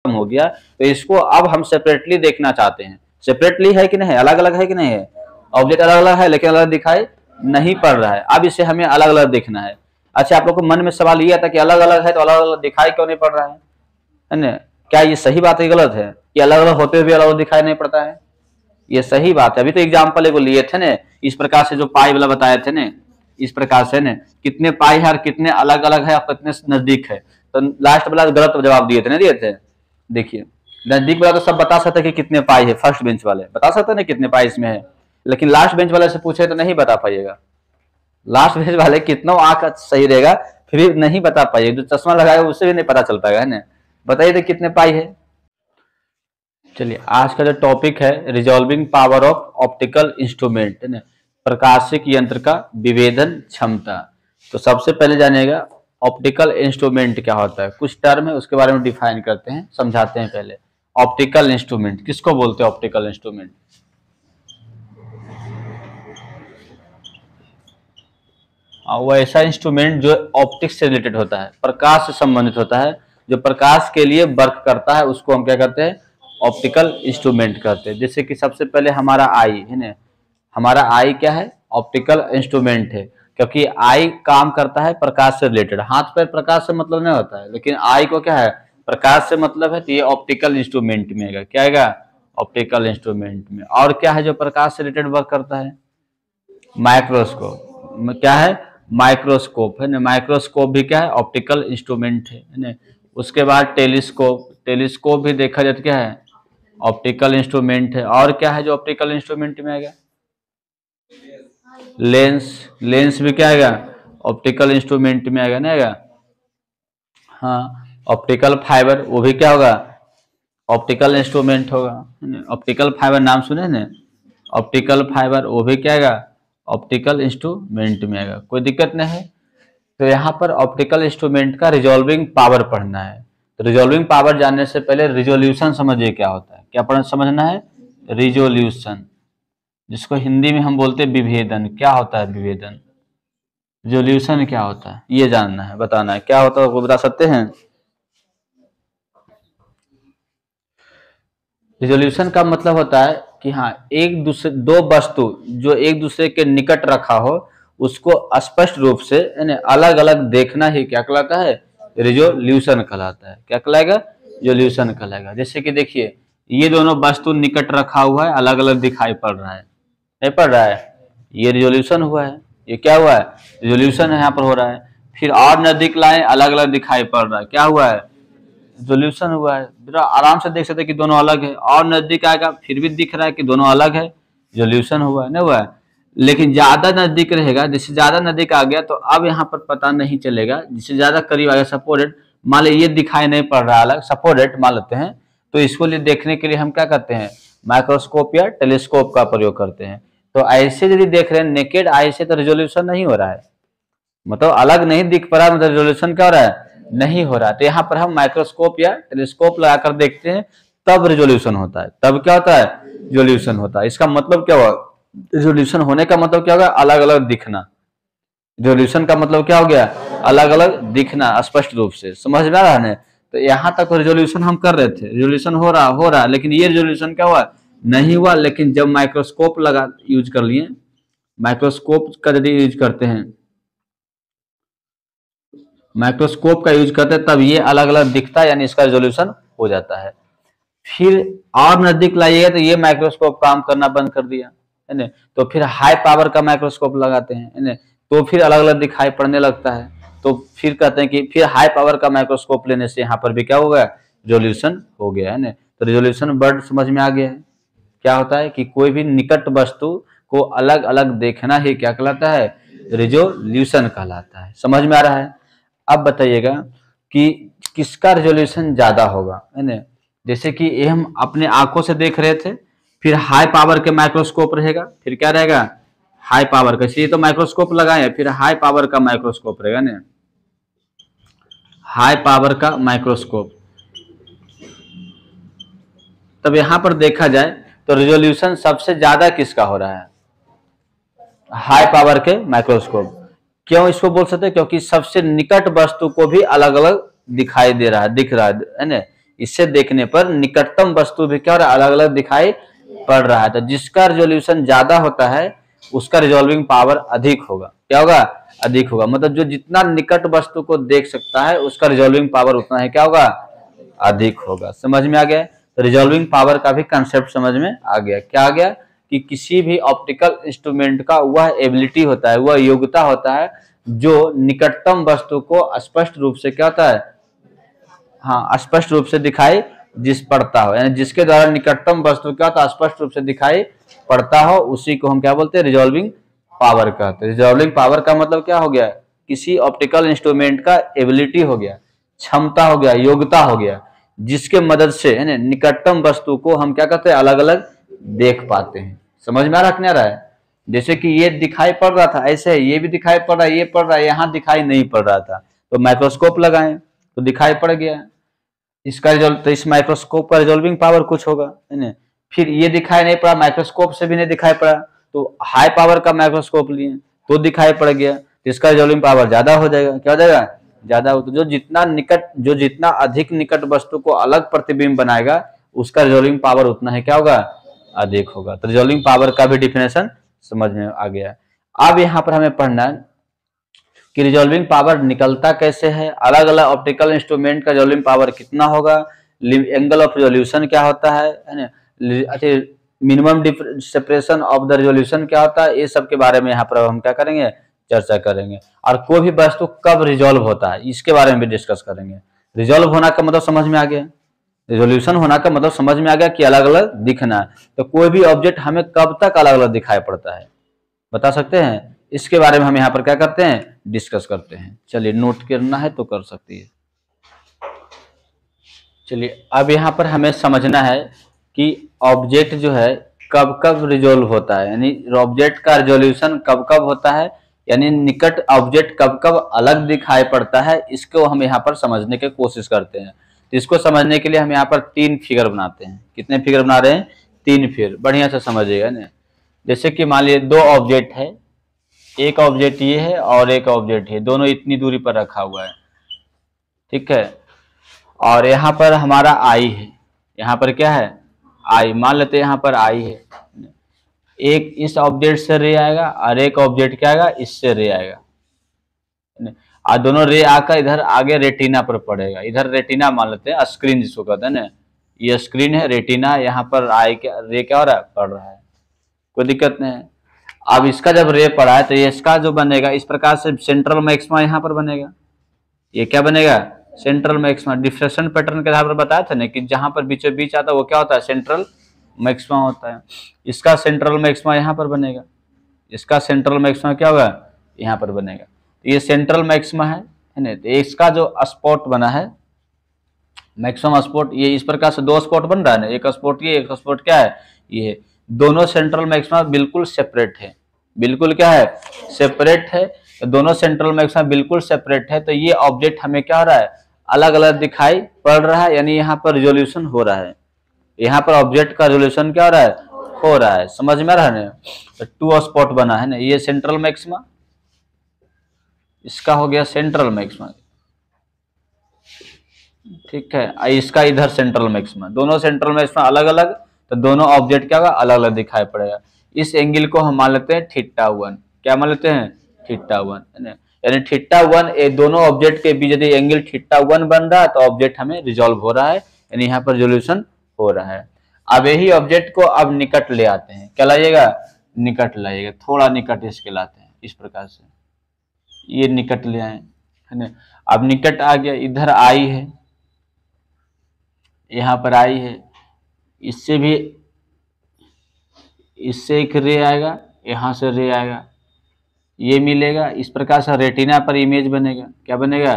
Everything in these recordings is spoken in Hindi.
खत्म हो गया, तो इसको अब हम सेपरेटली देखना चाहते हैं। सेपरेटली है कि नहीं, अलग अलग है कि नहीं है, ऑब्जेक्ट अलग अलग है लेकिन अलग दिखाई नहीं पड़ रहा है। अब इसे हमें अलग अलग देखना है। अच्छा, आप लोग को मन में सवाल ये आता कि अलग अलग है तो अलग अलग दिखाई क्यों नहीं पड़ रहा है ना? क्या ये सही बात है, गलत है कि अलग अलग होते हुए अलग अलग दिखाई नहीं पड़ता है? ये सही बात है। अभी तो एग्जाम्पल एगो लिए थे ना, इस प्रकार से जो पाई वाला बताए थे ना, इस प्रकार से ना कितने पाई है और कितने अलग अलग है और कितने नजदीक है। तो लास्ट वाला गलत जवाब दिए थे ना, दिए थे। देखिए नजदीक वाला तो सब बता सकते कि कितने पाई है, फर्स्ट बेंच वाले बता सकते ना कितने पाई इसमें है, लेकिन लास्ट बेंच वाले से पूछे तो नहीं बता पाइएगा। लास्ट बेंच वाले कितना आंख सही रहेगा फिर भी नहीं बता पाइएगा, जो चश्मा लगाएगा उससे भी नहीं पता चल पाएगा, है ना? बताइए तो कितने पाई है। चलिए आज का जो टॉपिक है resolving power of optical instrument, है ना, प्रकाशिक यंत्र का विभेदन क्षमता। तो सबसे पहले जानिएगा ऑप्टिकल इंस्ट्रूमेंट क्या होता है। कुछ टर्म है उसके बारे में डिफाइन करते हैं, समझाते हैं। पहले ऑप्टिकल इंस्ट्रूमेंट किसको बोलते हैं? ऑप्टिकल इंस्ट्रूमेंट वो ऐसा इंस्ट्रूमेंट जो ऑप्टिक्स से रिलेटेड होता है, प्रकाश से संबंधित होता है, जो प्रकाश के लिए वर्क करता है, उसको हम क्या करते हैं? ऑप्टिकल इंस्ट्रूमेंट कहते हैं। जैसे कि सबसे पहले हमारा आई है ना, हमारा आई क्या है? ऑप्टिकल इंस्ट्रूमेंट है, क्योंकि आई काम करता है प्रकाश से रिलेटेड। हाथ पैर प्रकाश से मतलब नहीं होता है, लेकिन आई को क्या है? प्रकाश से मतलब है, तो ये ऑप्टिकल इंस्ट्रूमेंट में आएगा। क्या आएगा? ऑप्टिकल इंस्ट्रूमेंट में। और क्या है जो प्रकाश से रिलेटेड वर्क करता है? माइक्रोस्कोप। क्या है? माइक्रोस्कोप, है ना। माइक्रोस्कोप भी क्या है? ऑप्टिकल इंस्ट्रूमेंट है ना। उसके बाद टेलीस्कोप, टेलीस्कोप भी देखा जाए तो क्या है? ऑप्टिकल इंस्ट्रूमेंट है। और क्या है जो ऑप्टिकल इंस्ट्रूमेंट में आएगा? लेंस, लेंस भी क्या आएगा? ऑप्टिकल इंस्ट्रूमेंट में आएगा ना, आएगा। हाँ, ऑप्टिकल फाइबर वो भी क्या होगा? ऑप्टिकल इंस्ट्रूमेंट होगा। ऑप्टिकल फाइबर नाम सुने ना, ऑप्टिकल फाइबर वो भी क्या आएगा? ऑप्टिकल इंस्ट्रूमेंट में आएगा। कोई दिक्कत नहीं है। तो यहाँ पर ऑप्टिकल इंस्ट्रूमेंट का रिजॉल्विंग पावर पढ़ना है। तो रिजॉल्विंग पावर जानने से पहले रिजोल्यूशन समझिए क्या होता है। क्या समझना है? रिजोल्यूशन, जिसको हिंदी में हम बोलते हैं विभेदन। क्या होता है विभेदन? रिजोल्यूशन क्या होता है ये जानना है, बताना है क्या होता है, वो बता सकते हैं? रिजोल्यूशन का मतलब होता है कि हाँ, एक दूसरे दो वस्तु जो एक दूसरे के निकट रखा हो उसको स्पष्ट रूप से अलग अलग देखना ही क्या कहलाता है? रिजोल्यूशन कहलाता है। क्या कहलाएगा? रिजोल्यूशन कहलाएगा। जैसे कि देखिए ये दोनों वस्तु निकट रखा हुआ है, अलग अलग दिखाई पड़ रहा है, नहीं पड़ रहा है, ये रिजोल्यूशन हुआ है। ये क्या हुआ है? रिजोल्यूशन है, यहाँ पर हो रहा है। फिर और नजदीक लाए, अलग अलग दिखाई पड़ रहा है, क्या हुआ है? रिजोल्यूशन हुआ है। जरा आराम से देख सकते हैं कि दोनों अलग है, और नजदीक आएगा फिर भी दिख रहा है कि दोनों अलग है, रिजोल्यूशन हुआ है, नहीं हुआ है? लेकिन ज्यादा नजदीक रहेगा, जिससे ज्यादा नजदीक आ गया तो अब यहाँ पर पता नहीं चलेगा, जिससे ज्यादा करीब आ गया, सपोर्टेड मान लो ये दिखाई नहीं पड़ रहा अलग, सपोर्टेड मान लेते हैं, तो इसको लिए देखने के लिए हम क्या करते हैं? माइक्रोस्कोप या टेलीस्कोप का प्रयोग करते हैं। तो ऐसे यदि देख रहे हैं नेकेड आई से तो रिजोल्यूशन नहीं हो रहा है, मतलब अलग नहीं दिख पा रहा, मतलब रिजोल्यूशन क्या हो रहा है? नहीं हो रहा। तो यहाँ पर हम माइक्रोस्कोप या टेलीस्कोप लगाकर देखते हैं, तब रिजोल्यूशन होता है। तब क्या होता है? रिजोल्यूशन होता है। इसका मतलब क्या हुआ? रिजोल्यूशन होने का मतलब क्या होगा? अलग अलग दिखना। रिजोल्यूशन का मतलब क्या हो गया? अलग अलग दिखना स्पष्ट रूप से। समझ में आ रहा है? तो यहाँ तक रिजोल्यूशन हम कर रहे थे, रिजोल्यूशन हो रहा, लेकिन ये रिजोल्यूशन क्या हुआ? नहीं हुआ। लेकिन जब माइक्रोस्कोप लगा यूज कर लिए, माइक्रोस्कोप का यदि यूज करते हैं, माइक्रोस्कोप का यूज करते हैं, तब ये अलग अलग दिखता है, यानी इसका रिजोल्यूशन हो जाता है। फिर और नजदीक लाइएगा तो ये माइक्रोस्कोप काम करना बंद कर दिया, है ना। तो फिर हाई पावर का माइक्रोस्कोप लगाते हैं, है ना, तो फिर अलग अलग दिखाई पड़ने लगता है। तो फिर कहते हैं कि फिर हाई पावर का माइक्रोस्कोप लेने से यहाँ पर भी क्या हो गया? रिजोल्यूशन हो गया, है ना। तो रिजोल्यूशन वर्ड समझ में आ गया है। क्या होता है कि कोई भी निकट वस्तु को अलग अलग देखना ही क्या कहलाता है? रिजोल्यूशन कहलाता है। समझ में आ रहा है? अब बताइएगा कि किसका रिजोल्यूशन ज्यादा होगा, है ना। जैसे कि ये हम अपने आंखों से देख रहे थे, फिर हाई पावर के माइक्रोस्कोप रहेगा, फिर क्या रहेगा? हाई पावर का, इसलिए तो माइक्रोस्कोप लगाए, फिर हाई पावर का माइक्रोस्कोप रहेगा ना, हाई पावर का माइक्रोस्कोप। तब यहां पर देखा जाए तो रिजोल्यूशन सबसे ज्यादा किसका हो रहा है? हाई पावर के माइक्रोस्कोप। क्यों इसको बोल सकते हैं? क्योंकि सबसे निकट वस्तु को भी अलग अलग दिखाई दे रहा है, दिख रहा है ना, इससे देखने पर निकटतम वस्तु भी क्या हो रहा है, अलग अलग दिखाई पड़ रहा है। तो जिसका रिजोल्यूशन ज्यादा होता है उसका रिजॉल्विंग पावर अधिक होगा। क्या होगा, अधिक होगा। मतलब जो जितना निकट वस्तु को देख सकता है उसका रिजॉल्विंग पावर उतना है क्या होगा, अधिक होगा। समझ में आ गया। तो रिजॉल्विंग पावर का भी कंसेप्ट समझ में आ गया। क्या आ गया कि किसी भी ऑप्टिकल इंस्ट्रूमेंट का वह एबिलिटी होता है, वह योग्यता होता है जो निकटतम वस्तु को स्पष्ट रूप से क्या होता है, हाँ, स्पष्ट रूप से दिखाई जिस पड़ता हो, यानी जिसके द्वारा निकटतम वस्तु क्या होता है, स्पष्ट रूप से दिखाई पड़ता हो, उसी को हम क्या बोलते हैं, रिजॉल्विंग पावर कहते हैं। रिजॉल्विंग पावर का मतलब क्या हो गया, किसी ऑप्टिकल इंस्ट्रूमेंट का एबिलिटी हो गया, क्षमता हो गया, योग्यता हो गया, जिसके मदद से है ना निकटतम वस्तु को हम क्या कहते हैं, अलग अलग देख पाते हैं। समझ में आ रहा है। जैसे कि ये दिखाई पड़ रहा था, ऐसे ये भी दिखाई पड़ रहा है, ये पड़ रहा है, यहाँ दिखाई नहीं पड़ रहा था, तो माइक्रोस्कोप लगाएं तो दिखाई पड़ गया। इसका तो इस माइक्रोस्कोप का रिजॉल्विंग पावर कुछ होगा, है ना। फिर ये दिखाई नहीं पड़ा, माइक्रोस्कोप से भी नहीं दिखाई पड़ा, तो हाई पावर का माइक्रोस्कोप लिए तो दिखाई पड़ गया, तो इसका रिजॉल्विंग पावर ज्यादा हो जाएगा। क्या हो जाएगा, ज्यादा हो। तो जो जितना अधिक निकट वस्तु को अलग प्रतिबिंब बनाएगा उसका रिजॉल्विंग पावर उतना है क्या होगा, अधिक होगा। तो रिजॉल्विंग पावर का भी डिफिनेशन समझ में आ गया। अब यहाँ पर हमें पढ़ना है कि रिजॉल्विंग पावर निकलता कैसे है, अलग अलग ऑप्टिकल इंस्ट्रूमेंट का रिजॉल्विंग पावर कितना होगा, एंगल ऑफ रिजोल्यूशन क्या होता है ना, minimum separation of the resolution क्या होता है, ये सब के बारे में यहाँ पर हम क्या करेंगे, चर्चा करेंगे। और कोई भी वस्तु कब रिजॉल्व होता है इसके बारे में भी डिस्कस करेंगे। रिजॉल्व होना का मतलब समझ में आ गया, रिजोल्यूशन होना का मतलब समझ में आ गया कि अलग अलग दिखना। तो कोई भी ऑब्जेक्ट हमें कब तक अलग अलग दिखाई पड़ता है बता सकते हैं, इसके बारे में हम यहाँ पर क्या करते हैं, डिस्कस करते हैं। चलिए नोट करना है तो कर सकती है। चलिए अब यहाँ पर हमें समझना है कि ऑब्जेक्ट जो है कब कब रिजोल्व होता है, यानी ऑब्जेक्ट का रिजोल्यूशन कब कब होता है, यानी निकट ऑब्जेक्ट कब कब अलग दिखाई पड़ता है, इसको हम यहाँ पर समझने की कोशिश करते हैं। तो इसको समझने के लिए हम यहाँ पर 3 फिगर बनाते हैं। कितने फिगर बना रहे हैं, 3 फिगर, बढ़िया से समझिएगा ना। जैसे कि मान लीजिए 2 ऑब्जेक्ट है, एक ऑब्जेक्ट ये है और एक ऑब्जेक्ट है, दोनों इतनी दूरी पर रखा हुआ है, ठीक है। और यहाँ पर हमारा आई है, यहाँ पर क्या है, आई, मान लेते हैं यहाँ पर आई है। एक इस ऑब्जेक्ट से रे आएगा और एक ऑब्जेक्ट क्या आएगा, इससे रे आएगा, और दोनों रे आकर इधर आगे रेटिना पर पड़ेगा। इधर रेटिना मान लेते हैं, स्क्रीन जिसको कहते हैं ना, ये स्क्रीन है, रेटिना, यहाँ पर आई क्या रे क्या हो रहा है, पड़ रहा है, कोई दिक्कत नहीं है। अब इसका जब रे पड़ा है तो ये इसका जो बनेगा इस प्रकार से सेंट्रल मैक्सिमा यहाँ पर बनेगा। ये क्या बनेगा, सेंट्रल मैक्सिमा। डिफ्रेक्शन पैटर्न के आधार पर बताया था ना कि जहां पर बीचों बीच आता है वो क्या होता है, सेंट्रल मैक्सिमा होता है। इसका सेंट्रल मैक्सिमा यहाँ पर बनेगा, इसका सेंट्रल मैक्सिमा क्या होगा, यहाँ पर बनेगा। तो ये सेंट्रल मैक्सिमा है ना। तो इसका जो स्पॉट बना है मैक्सिमम स्पॉट, ये इस प्रकार से 2 स्पॉट बन रहा है ना, एक स्पॉट ये, एक स्पॉट क्या है, ये दोनों सेंट्रल मैक्सिमा बिल्कुल सेपरेट है, बिल्कुल क्या है, सेपरेट है। तो दोनों सेंट्रल मैक्सिमा बिल्कुल सेपरेट है, तो ये ऑब्जेक्ट हमें क्या हो रहा है, अलग अलग दिखाई पड़ रहा है, यानी यहाँ पर रिजोल्यूशन हो रहा है, यहाँ पर ऑब्जेक्ट का रिजोल्यूशन क्या हो रहा है, हो रहा है। समझ में आ रहा है ना। तो 2 स्पॉट बना है ना, ये सेंट्रल मैक्सिमा, इसका हो गया सेंट्रल मैक्सिमा, ठीक है। इसका इधर सेंट्रल मैक्सिमा, दोनों सेंट्रल मैक्सिमा अलग अलग, तो दोनों ऑब्जेक्ट क्या होगा, अलग अलग दिखाई पड़ेगा। इस एंगल को हम मान लेते हैं θ1, क्या मान लेते हैं, θ1, यानी θ1, ये दोनों ऑब्जेक्ट के बीच यदि एंगल θ1 बन रहा है तो ऑब्जेक्ट हमें रिजॉल्व हो रहा है, यानी यहाँ पर रिजोल्यूशन हो रहा है। अब यही ऑब्जेक्ट को अब निकट ले आते हैं, क्या लाइएगा, निकट लाइएगा, थोड़ा निकट इसके लाते हैं, इस प्रकार से ये निकट ले आए, है ना। अब निकट आ गया, इधर आई है, यहाँ पर आई है, इससे भी, इससे एक रे आएगा, यहाँ से रे आएगा, ये मिलेगा, इस प्रकार से रेटिना पर इमेज बनेगा। क्या बनेगा,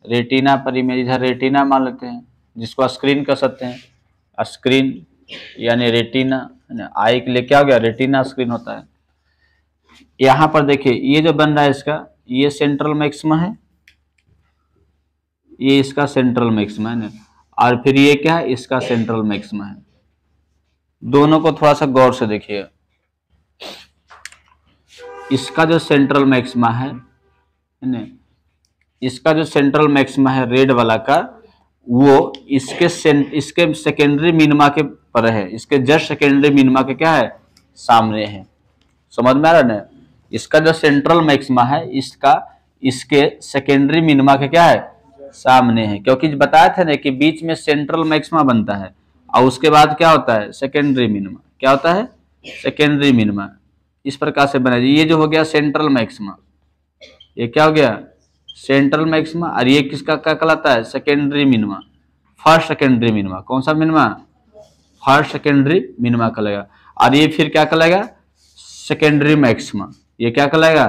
रेटिना पर इमेज, इधर रेटिना मान लेते हैं, जिसको स्क्रीन कह सकते हैं, स्क्रीन यानी रेटिना, है ना। आई के लिए क्या हो गया, रेटिना स्क्रीन होता है। यहाँ पर देखिए ये जो बन रहा है इसका, ये सेंट्रल मैक्सिमा है, ये इसका सेंट्रल मैक्सिमा है ना, और फिर ये क्या है, इसका सेंट्रल मैक्सिमा है। दोनों को थोड़ा सा गौर से देखिए, इसका जो सेंट्रल मैक्सिमा है ना, इसका जो सेंट्रल मैक्सिमा है रेड वाला का, वो इसके सेकेंडरी मिनिमा के पर है, इसके जस्ट सेकेंडरी मिनिमा के क्या है, सामने है। समझ में आ रहा है ना? इसका जो सेंट्रल मैक्सिमा है इसका इसके सेकेंडरी मिनिमा के क्या है, सामने है। क्योंकि बताया था ना कि बीच में सेंट्रल मैक्सिमा बनता है और उसके बाद क्या होता है, सेकेंडरी मिनिमा। क्या होता है, सेकेंडरी मिनिमा। इस प्रकार से बना। ये जो हो गया सेंट्रल मैक्सिमा, ये क्या हो गया, सेंट्रल मैक्सिमा। और ये किसका क्या कहलाता है, secondary minima, first secondary minima. कौन सा मिनिमा, फर्स्ट सेकेंडरी मिनिमा कहलाएगा। और ये फिर क्या कहलाएगा, सेकेंडरी मैक्सिमा। ये क्या कहलाएगा,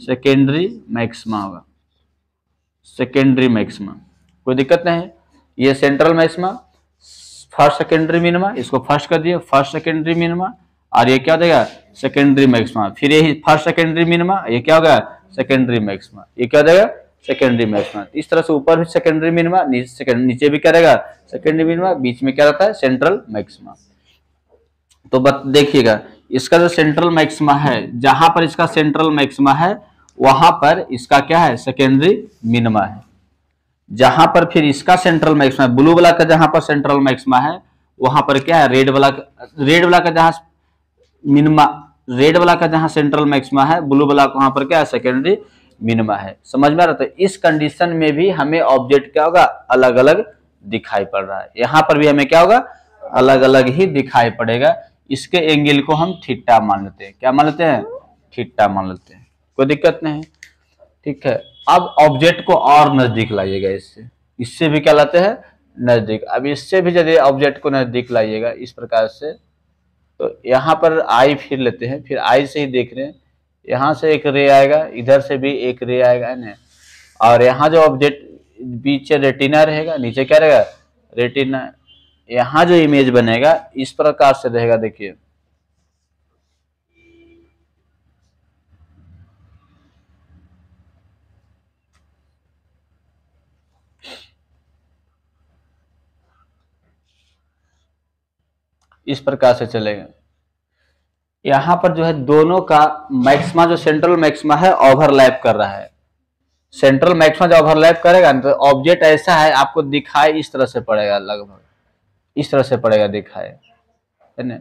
सेकेंडरी मैक्सिमा होगा, सेकेंडरी मैक्सिमा। कोई दिक्कत नहीं है। ये central maxima, first secondary minima, इसको फर्स्ट कर दिए, फर्स्ट सेकेंडरी मिनिमा। और ये क्या देगा, सेकेंडरी मैक्सिमा। फिर यही फर्स्ट सेकेंडरी मिनिमा, ये क्या होगा, सेकेंडरी मैक्सिमा। ये क्या देगा, सेकेंडरी मैक्सिमा। इस तरह से ऊपर भी सेकेंडरी मिनिमा, नीचे भी क्या रहेगा, सेकेंडरी मिनिमा, बीच में क्या रहता है, सेंट्रल मैक्सिमा। तो देखिएगा इसका जो सेंट्रल मैक्सिमा है, जहां पर इसका सेंट्रल मैक्सिमा है वहां पर इसका क्या है, सेकेंडरी मिनिमा है। जहां पर फिर इसका सेंट्रल मैक्सिमा, ब्लू वाला का जहां पर सेंट्रल मैक्सिमा है वहां पर क्या है, रेड वाला का जहां मिनिमा, रेड वाला का जहां सेंट्रल मैक्सिमा है, ब्लू वाला वहां पर क्या है, सेकेंडरी मिनिमा है। समझ में आ रहा? तो इस कंडीशन में भी हमें ऑब्जेक्ट क्या होगा, अलग अलग दिखाई पड़ रहा है। यहां पर भी हमें क्या होगा, अलग अलग ही दिखाई पड़ेगा। इसके एंगल को हम थीटा मान लेते हैं। क्या मान लेते हैं, थीटा मान लेते हैं। कोई दिक्कत नहीं, ठीक है। अब ऑब्जेक्ट को और नजदीक लाइएगा, इससे भी क्या लाते हैं, नजदीक। अब इससे भी यदि ऑब्जेक्ट को नजदीक लाइएगा इस प्रकार से, तो यहाँ पर आई फिर लेते हैं, फिर आई से ही देख रहे हैं, यहाँ से एक रे आएगा, इधर से भी एक रे आएगा ना। और यहाँ जो ऑब्जेक्ट पीछे रेटिना रहेगा, नीचे क्या रहेगा, रेटिना। यहाँ जो इमेज बनेगा इस प्रकार से रहेगा। देखिए इस प्रकार से चलेगा। यहाँ पर जो है दोनों का मैक्सिमा, जो सेंट्रल मैक्सिमा है ओवरलैप कर रहा है। सेंट्रल मैक्सिमा जो ओवरलैप करेगा ना, तो ऑब्जेक्ट ऐसा है आपको दिखाई इस तरह से पड़ेगा, लगभग इस तरह से पड़ेगा दिखाई, है ना।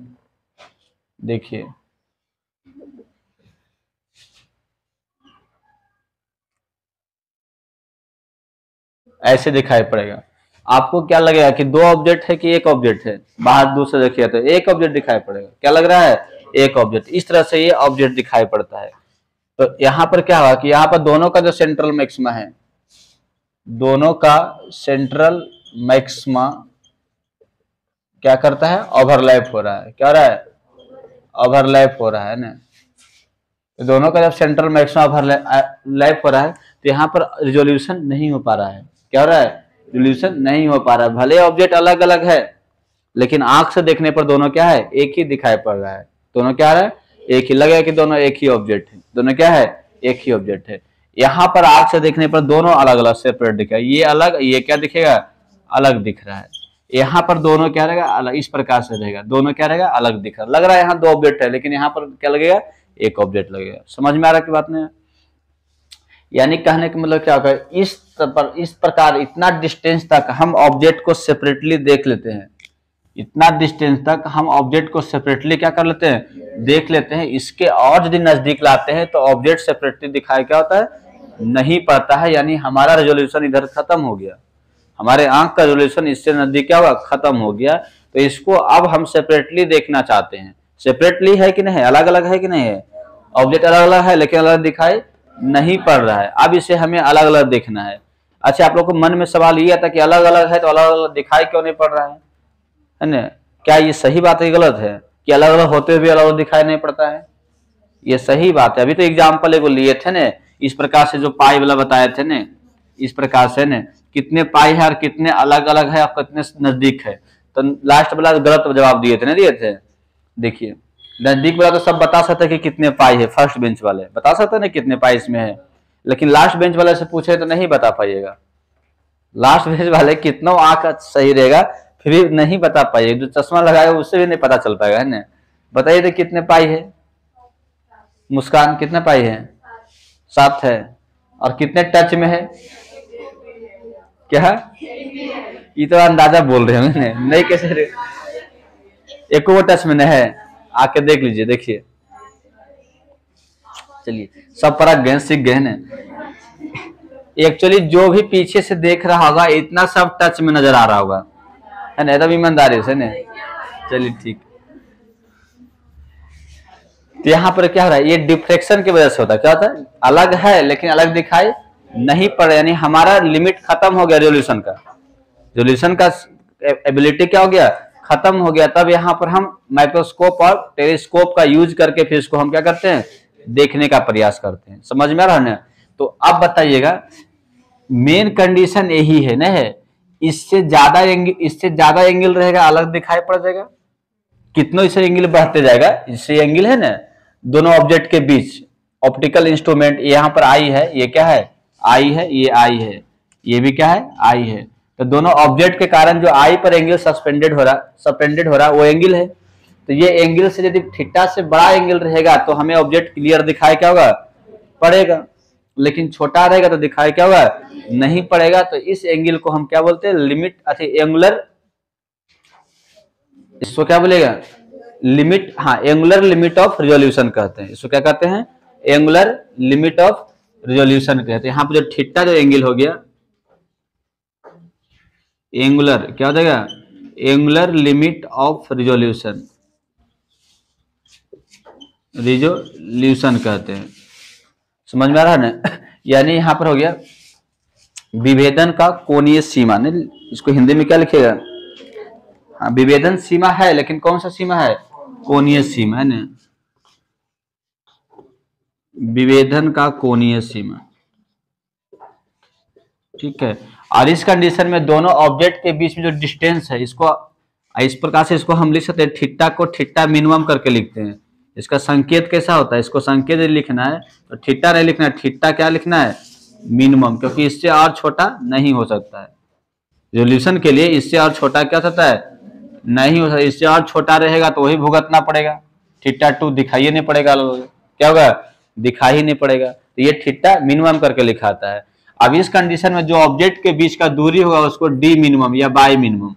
देखिए ऐसे दिखाई पड़ेगा। आपको क्या लगेगा कि दो ऑब्जेक्ट है कि एक ऑब्जेक्ट है, बाहर दूर से देखिए तो एक ऑब्जेक्ट दिखाई पड़ेगा। क्या लग रहा है, एक ऑब्जेक्ट। इस तरह से ये ऑब्जेक्ट दिखाई पड़ता है। तो यहाँ पर क्या हुआ कि यहाँ पर दोनों का जो सेंट्रल मैक्सिमा है, दोनों का सेंट्रल मैक्सिमा क्या करता है, ओवरलैप हो रहा है। क्या हो रहा है, ओवरलैप हो रहा है ना। तो दोनों का जब सेंट्रल मैक्सिमा ओवरलैप हो रहा है तो यहाँ पर रिजोल्यूशन नहीं हो पा रहा है। क्या हो रहा है, रिजोल्यूशन नहीं हो पा रहा है। भले ऑब्जेक्ट अलग अलग है लेकिन आंख से देखने पर दोनों क्या है, एक ही दिखाई पड़ रहा है। दोनों क्या है, एक ही। लगेगा कि दोनों एक ही ऑब्जेक्ट है, दोनों क्या है, एक ही ऑब्जेक्ट है। यहाँ पर आंख से देखने पर दोनों अलग अलग सेपरेट दिखेगा। ये अलग, ये क्या दिखेगा, अलग दिख रहा है। यहाँ पर दोनों क्या रहेगा, अलग, इस प्रकार से रहेगा। दोनों क्या रहेगा, अलग दिख रहा। लग रहा है यहाँ दो ऑब्जेक्ट है लेकिन यहाँ पर क्या लगेगा, एक ऑब्जेक्ट लगेगा। समझ में आ रहा है कि बात नहीं? यानी कहने का मतलब क्या होगा, इस प्रकार इतना डिस्टेंस तक हम ऑब्जेक्ट को सेपरेटली देख लेते हैं। इतना डिस्टेंस तक हम ऑब्जेक्ट को सेपरेटली क्या कर लेते हैं, देख लेते हैं। इसके और यदि नजदीक लाते हैं तो ऑब्जेक्ट सेपरेटली दिखाई क्या होता है, नहीं पड़ता है। यानी हमारा रेजोल्यूशन इधर खत्म हो गया, हमारे आंख का रेजोल्यूशन इससे नजदीक क्या होगा, खत्म हो गया। तो इसको अब हम सेपरेटली देखना चाहते हैं। सेपरेटली है कि नहीं, अलग अलग है कि नहीं है, ऑब्जेक्ट अलग अलग है लेकिन अलग दिखाई नहीं पड़ रहा है। अब इसे हमें अलग अलग देखना है। अच्छा, आप लोग को मन में सवाल ये आता कि अलग अलग है तो अलग अलग दिखाई क्यों नहीं पड़ रहा है ना? क्या ये सही बात है, गलत है कि अलग अलग होते हुए अलग अलग दिखाई नहीं पड़ता है? ये सही बात है। अभी तो एग्जाम्पल एगो लिए थे ना, इस प्रकार से जो पाई वाला बताए थे ना, इस प्रकार से ना कितने पाई है और कितने अलग अलग है और कितने नजदीक है। तो लास्ट वाला गलत जवाब दिए थे ना, दिए थे। देखिए नजदीक वाला तो सब बता सकते कि कितने पाई है, फर्स्ट बेंच वाले बता सकते ना कितने पाई इसमें है, लेकिन लास्ट बेंच वाले से पूछे तो नहीं बता पाइएगा। लास्ट बेंच वाले कितना आंख सही रहेगा फिर भी नहीं बता पाइएगा, जो चश्मा लगाएगा उससे भी नहीं पता चल पाएगा, है ना। बताइए तो कितने पाई है, मुस्कान कितने पाई है, 7 है। और कितने टच में है, क्या है, ये तो अंदाजा बोल रहे हैं नहीं कैसे एक वो टच में नहीं है, आके देख लीजिए, देखिए। चलिए सब परख गए, सीख गए ना। एक्चुअली जो भी पीछे से देख रहा होगा इतना सब टच में नजर आ रहा होगा, है ना, एकदम ईमानदारी से ना। चलिए ठीक। तो यहाँ पर क्या हो रहा है, ये डिफ्रेक्शन की वजह से होता है। क्या होता है, अलग है लेकिन अलग दिखाई नहीं पड़ रहा, यानी हमारा लिमिट खत्म हो गया रेजोल्यूशन का। रेजोल्यूशन का एबिलिटी क्या हो गया, खत्म हो गया। तब यहाँ पर हम माइक्रोस्कोप और टेलीस्कोप का यूज करके फिर इसको हम क्या करते हैं, देखने का प्रयास करते हैं। समझ में आ रहा है ना। तो अब बताइएगा, मेन कंडीशन यही है ना, है इससे ज्यादा एंगल रहेगा अलग दिखाई पड़ जाएगा। कितनों इससे एंगल बढ़ते जाएगा, इससे एंगल है ना दोनों ऑब्जेक्ट के बीच। ऑप्टिकल इंस्ट्रूमेंट यहाँ पर आई है, ये क्या है, आई है, ये आई है, ये भी क्या है, आई है। तो दोनों ऑब्जेक्ट के कारण जो आई पर एंगल सस्पेंडेड हो रहा वो एंगल है। तो ये एंगल से यदि थीटा से बड़ा एंगल रहेगा तो हमें ऑब्जेक्ट क्लियर दिखाई क्या होगा, पड़ेगा। लेकिन छोटा रहेगा तो दिखाई क्या होगा, नहीं पड़ेगा। तो इस एंगल को हम क्या बोलते हैं, लिमिट, अच्छा एंगुलर, इसको क्या बोलेगा, लिमिट, हाँ एंगुलर लिमिट ऑफ रिजोल्यूशन कहते हैं। इसको क्या कहते हैं, एंगुलर लिमिट ऑफ रिजोल्यूशन कहते हैं। यहाँ पे जो थीटा जो एंगल हो गया, एंगुलर क्या हो जाएगा, angular limit of resolution, resolution कहते हैं। समझ में आ रहा है ना। यानी यहाँ पर हो गया विभेदन का कोणीय सीमा, नहीं इसको हिंदी में क्या लिखेगा, हाँ विभेदन सीमा है लेकिन कौन सा सीमा है, कोणीय सीमा है ना, विभेदन का कोणीय सीमा, ठीक है। और इस कंडीशन में दोनों ऑब्जेक्ट के बीच में जो डिस्टेंस है, इसको इस प्रकार से इसको हम लिख सकते हैं, थीटा को थीटा मिनिमम करके लिखते हैं। इसका संकेत कैसा होता है, इसको संकेत लिखना है तो थीटा नहीं लिखना है, थीटा क्या लिखना है, मिनिमम, क्योंकि इससे और छोटा नहीं हो सकता है। रिजोल्यूशन के लिए इससे और छोटा क्या सकता है, नहीं हो सकता। इससे और छोटा रहेगा तो वही भुगतना पड़ेगा, थीटा 2 दिखाई नहीं पड़ेगा, क्या होगा, दिखाई ही नहीं पड़ेगा। तो ये थीटा मिनिमम करके लिखाता है। अब इस कंडीशन में जो ऑब्जेक्ट के बीच का दूरी होगा उसको डी मिनिमम या बाई मिनिमम,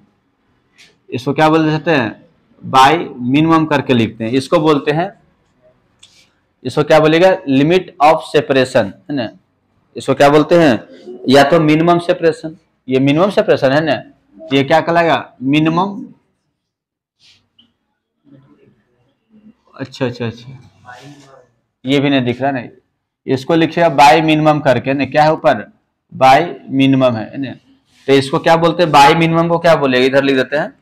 इसको क्या बोल सकते हैं, बाई मिनिमम करके लिखते हैं। इसको बोलते हैं, इसको क्या बोलेगा, लिमिट ऑफ सेपरेशन, है ना। इसको क्या बोलते हैं, या तो मिनिमम सेपरेशन, ये मिनिमम सेपरेशन है ना, ये क्या कहलाएगा, मिनिमम, अच्छा, ये भी नहीं दिख रहा नहीं, इसको लिखिएगा बाई मिनिमम करके ना, क्या है ऊपर, बाई मिनिमम है ना। तो इसको क्या बोलते हैं, बाई मिनिमम को क्या बोलेगा, इधर लिख देते हैं,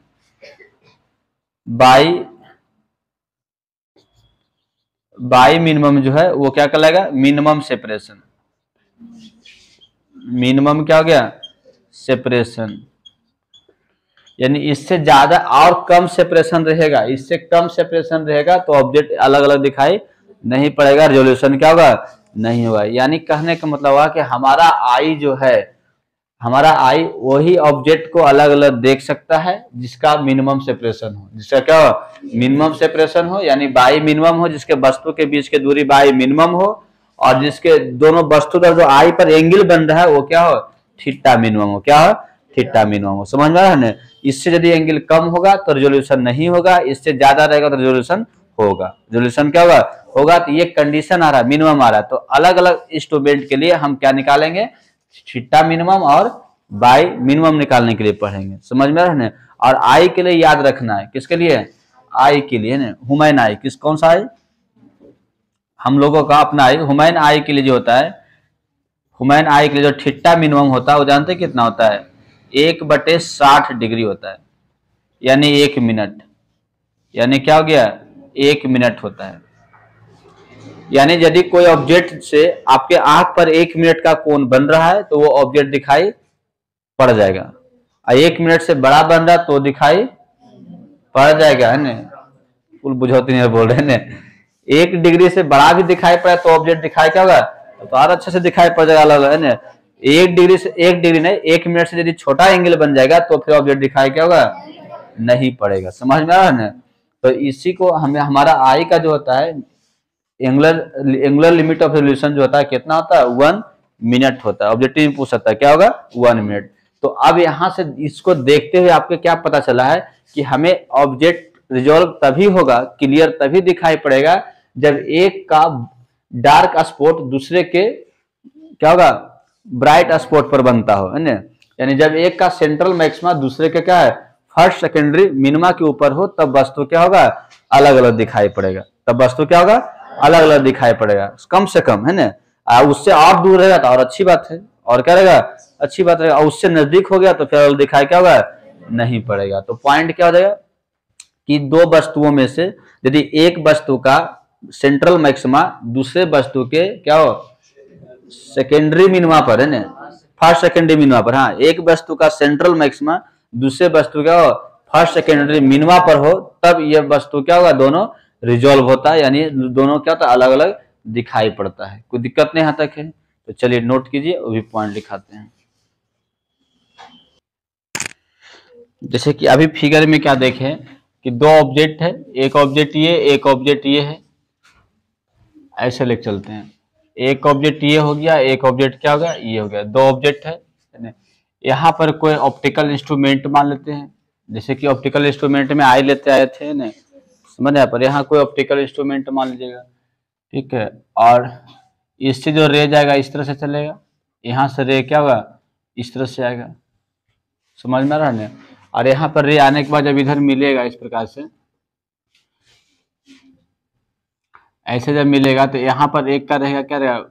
बाई मिनिमम जो है वो क्या कहलाएगा, मिनिमम सेपरेशन। मिनिमम क्या हो गया, सेपरेशन, यानी इससे ज्यादा और कम सेपरेशन रहेगा, इससे कम सेपरेशन रहेगा तो ऑब्जेक्ट अलग अलग दिखाई नहीं पड़ेगा, रिजोल्यूशन क्या होगा, नहीं होगा। यानी कहने का मतलब हुआ कि हमारा आई जो है, हमारा आई वही ऑब्जेक्ट को अलग अलग देख सकता है जिसका मिनिमम सेपरेशन हो, जिसका क्या हो, मिनिमम सेपरेशन हो, यानी बाई मिनिमम हो, जिसके वस्तु के बीच की दूरी बाई मिनिमम हो, और जिसके दोनों वस्तु का जो आई पर एंगल बन रहा है वो क्या हो, थीटा मिनिमम हो, क्या हो, थीटा मिनिमम हो। समझ में आ रहा है ना। इससे यदि एंगल कम होगा तो रिजोल्यूशन नहीं होगा, इससे ज्यादा रहेगा तो रिजोल्यूशन होगा। रिजोल्यूशन क्या होगा, तो ये कंडीशन आ रहा है, मिनिमम आ रहा है। तो अलग अलग इंस्ट्रूमेंट के लिए हम क्या निकालेंगे, थीटा मिनिमम और बाई मिनिमम निकालने के लिए पढ़ेंगे। समझ में आ रहा है ना। और आई के लिए याद रखना है, किसके लिए, आई के लिए ना, हुमायून आई, कौन सा आई, हम लोगों का अपना आई, हुमायून आई के लिए जो होता है, हुमायून आई के लिए जो थीटा मिनिमम होता है वो जानते हैं कितना होता है, 1/60 डिग्री होता है, यानी 1 मिनट, यानी क्या हो गया, 1 मिनट होता है। यानी यदि कोई ऑब्जेक्ट से आपके आंख पर 1 मिनट का कोण बन रहा है तो वो ऑब्जेक्ट दिखाई पड़ जाएगा, और 1 मिनट से बड़ा बन रहा तो दिखाई पड़ जाएगा, है ना। फुल बुझौती नहीं बोल रहे हैं, 1 डिग्री से बड़ा भी दिखाई पड़ा तो ऑब्जेक्ट दिखाई क्या होगा, तो और अच्छे से दिखाई पड़ जाएगा, अलग है ना। 1 डिग्री नहीं, 1 मिनट से यदि छोटा एंगल बन जाएगा तो फिर ऑब्जेक्ट दिखाई क्या होगा, नहीं पड़ेगा। समझ में आ रहा है ना। तो इसी को हमें, हमारा आई का जो होता है एंगुलर लिमिट ऑफ रिजोल्यूशन जो होता है कितना होता है, 1 मिनट होता है। ऑब्जेक्टिव पूछ सकता है क्या होगा, 1 मिनट। तो अब यहाँ से इसको देखते हुए आपको क्या पता चला है कि हमें ऑब्जेक्ट रिजॉल्व तभी होगा, क्लियर तभी दिखाई पड़ेगा जब एक का डार्क स्पॉट दूसरे के क्या होगा, ब्राइट स्पॉट पर बनता हो, है ना। यानी जब एक का सेंट्रल मैक्सिमा दूसरे के क्या है, फर्स्ट सेकेंडरी मिनिमा के ऊपर हो, तब वस्तु क्या होगा, अलग अलग दिखाई पड़ेगा। तब वस्तु क्या होगा, अलग अलग दिखाई पड़ेगा, कम से कम, है ना। उससे और दूर रहेगा तो और अच्छी बात है, और क्या रहेगा, अच्छी बात रहेगा। और उससे नजदीक हो गया तो फिर दिखाई क्या होगा, नहीं पड़ेगा। तो पॉइंट क्या हो जाएगा कि दो वस्तुओं में से यदि एक वस्तु का सेंट्रल मैक्सिमा दूसरे वस्तु के क्या हो, सेकेंडरी मिनिमा पर, है ना, फर्स्ट सेकेंडरी मिनिमा पर, हाँ, एक वस्तु का सेंट्रल मैक्सिमा दूसरे वस्तु का फर्स्ट सेकेंडरी मिनिमा पर हो, तब यह वस्तु क्या होगा, दोनों रिजॉल्व होता है, यानी दोनों क्या होता है, अलग अलग दिखाई पड़ता है। कोई दिक्कत नहीं यहाँ तक है। तो चलिए नोट कीजिए, वो भी पॉइंट दिखाते हैं। जैसे कि अभी फिगर में क्या देखें कि दो ऑब्जेक्ट है, एक ऑब्जेक्ट ये, एक ऑब्जेक्ट ये है, ऐसे लेके चलते हैं। एक ऑब्जेक्ट ये हो गया, एक ऑब्जेक्ट क्या हो गया, ये हो गया, दो ऑब्जेक्ट है। यहाँ पर कोई ऑप्टिकल इंस्ट्रूमेंट मान लेते हैं, जैसे कि ऑप्टिकल इंस्ट्रूमेंट में आई लेते आए थे ना, समझ यहाँ पर, यहाँ कोई ऑप्टिकल इंस्ट्रूमेंट मान लीजिएगा, ठीक है। और इससे जो रे जाएगा इस तरह से चलेगा, यहाँ से रे क्या होगा, इस तरह से आएगा, समझ में आ रहा है। और यहाँ पर रे आने के बाद जब इधर मिलेगा इस प्रकार से, ऐसे जब मिलेगा तो यहाँ पर एक का रहेगा क्या रहेगा,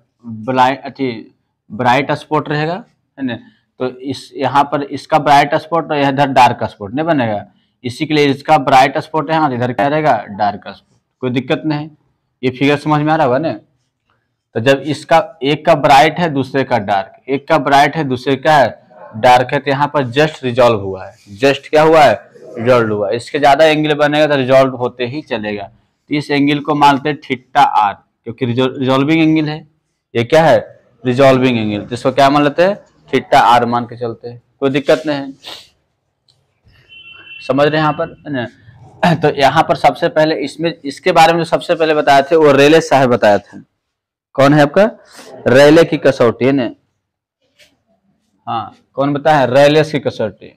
ब्राइट स्पॉट रहेगा, है ना। तो इस यहाँ पर इसका ब्राइट स्पॉट और इधर डार्क स्पॉट नहीं बनेगा, इसी के लिए इसका ब्राइट स्पॉट है, इधर क्या रहेगा, डार्क स्पॉट। कोई दिक्कत नहीं, ये फिगर समझ में आ रहा होगा ना। तो जब इसका एक का ब्राइट है दूसरे का डार्क, एक का ब्राइट है दूसरे का डार्क है, तो यहाँ पर जस्ट रिजॉल्व हुआ है, जस्ट क्या हुआ है, रिजॉल्व हुआ है। इसके ज्यादा एंगल बनेगा तो रिजॉल्व होते ही चलेगा। तो इस एंगल को मानते हैं थीटा आर, क्योंकि रिजॉल्विंग एंगल है, ये क्या है, रिजॉल्विंग एंगल, तो इसको क्या मान लेते हैं, थीटा आर मान के चलते हैं। कोई दिक्कत नहीं है, समझ रहे हैं यहाँ पर। तो यहाँ पर सबसे पहले इसमें इसके बारे में जो सबसे पहले बताए थे वो रेले साहब बताया था। कौन है आपका, रेले की कसौटी, है ना, हाँ, कौन बताया, रेले की कसौटी,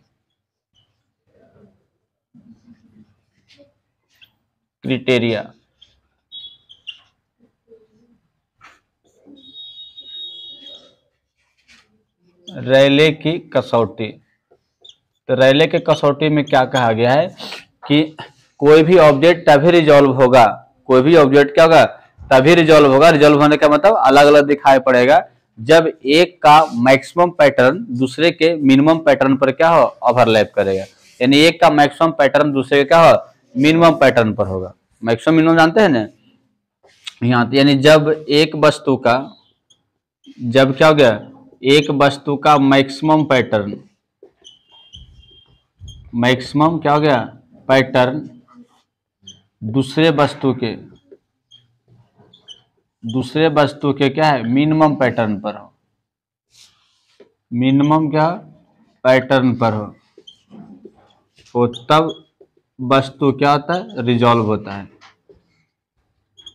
क्राइटेरिया। रेले की कसौटी। तो रेले के कसौटी में क्या कहा गया है कि कोई भी ऑब्जेक्ट तभी रिजॉल्व होगा, कोई भी ऑब्जेक्ट क्या होगा, तभी रिजॉल्व होगा, रिजॉल्व होने का मतलब अलग अलग दिखाई पड़ेगा, जब एक का मैक्सिमम पैटर्न दूसरे के मिनिमम पैटर्न पर क्या हो, ओवरलैप करेगा। यानी एक का मैक्सिमम पैटर्न दूसरे का क्या हो, मिनिमम पैटर्न पर होगा। मैक्सिमम मिनिमम जानते हैं ना, यहाँ यानी जब एक वस्तु का, जब क्या हो गया, एक वस्तु का मैक्सिमम पैटर्न, मैक्सिमम क्या हो गया, पैटर्न दूसरे वस्तु के क्या है, मिनिमम पैटर्न पर हो, मिनिमम क्या पैटर्न पर हो, तो तब वस्तु क्या होता है, रिजॉल्व होता है।